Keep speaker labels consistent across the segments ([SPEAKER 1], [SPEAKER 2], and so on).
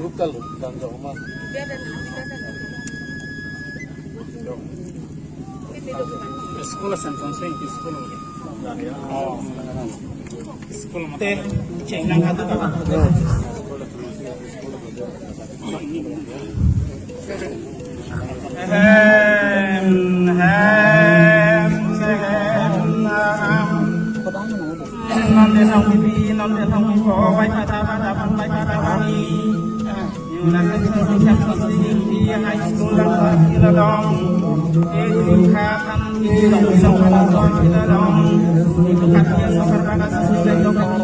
[SPEAKER 1] Grup kalau dan rumah.
[SPEAKER 2] Sekolah entonces sekolah. Sekolah mate cenglang ada tak? Non để thong đi non để thong đi phò bay ta bay ta đi như là cái chân đi hai school là đi là đong cái khá thăm đi đồng sông là đong đi là đong cái khát kia sông là đong cái sông là đong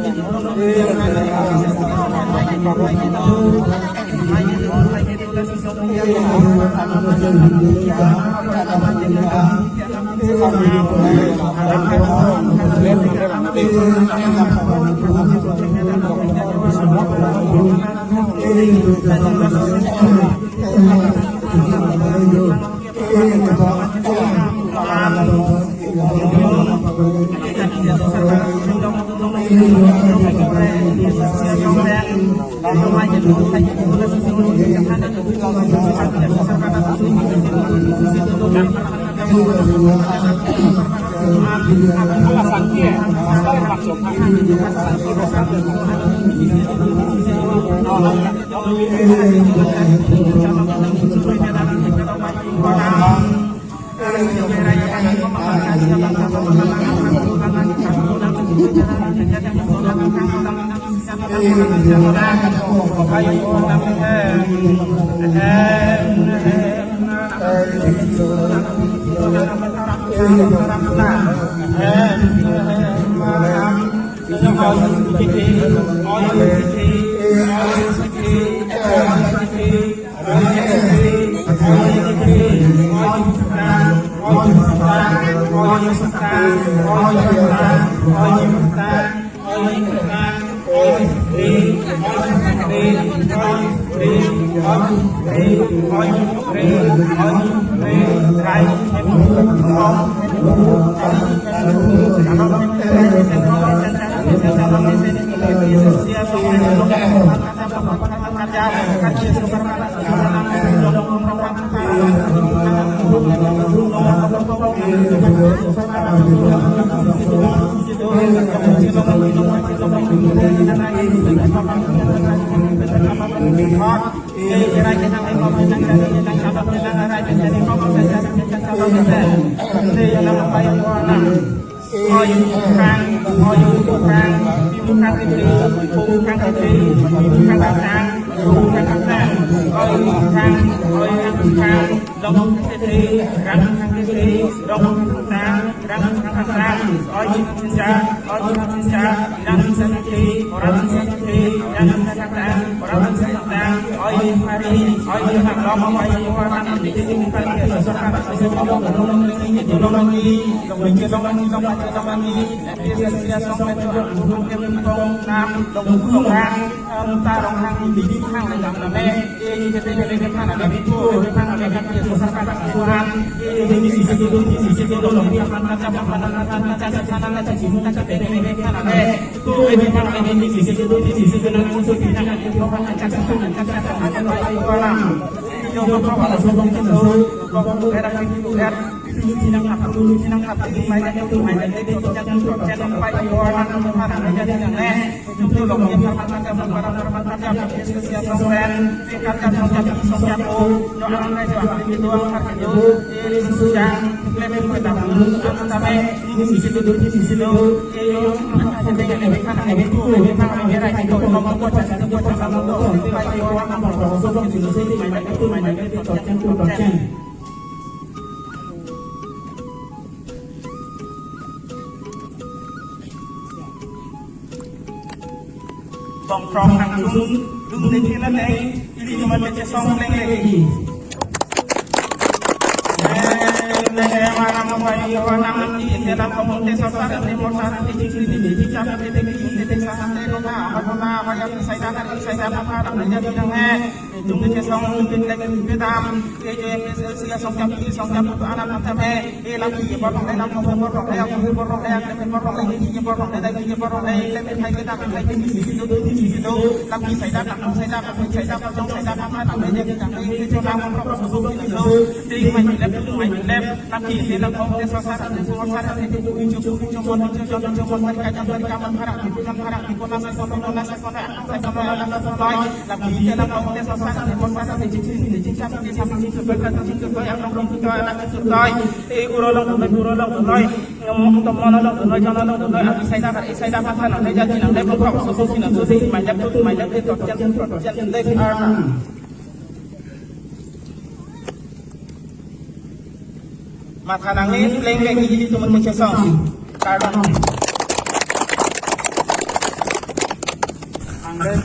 [SPEAKER 2] Bong trong hàng xuống đứng đến kia lên đây đi mà mình sẽ xong lên đây gì lên đây mà làm một vài điều năm đi để làm công để sau đó để một sáng để chính trị để chính trị để thế sang thế có nào mà không nào mà em xảy ra mà làm lấy ra đi nghe chúng cái xong chúng cái cái tam cái em xong chăm tụi anh làm tham hè cái làm gì bỏ lòng đây làm không bỏ lòng đây không bỏ lòng đây cái bỏ lòng đây cái bỏ lòng đây cái bỏ lòng đây cái thay cái tam thay cái gì đó làm gì xảy ra không xảy ra trong xảy ra mà làm lấy ra đi cái cho nam không có sử dụng cái đâu thì mình lem làm gì để làm không để sát thì chúng cho con mereka mengharap di kota saya làm gì để làm không để sát thì chính xác thì sắp thì cái yang nong kita anak kita uro long nói ngomong teman long nói cho nó long nói abi saya dah pasal nak jadi nak lepas kau solusi nak solusi macam tu top đây mà khả năng lên cái gì tụi mình chưa xong carbon hàng lên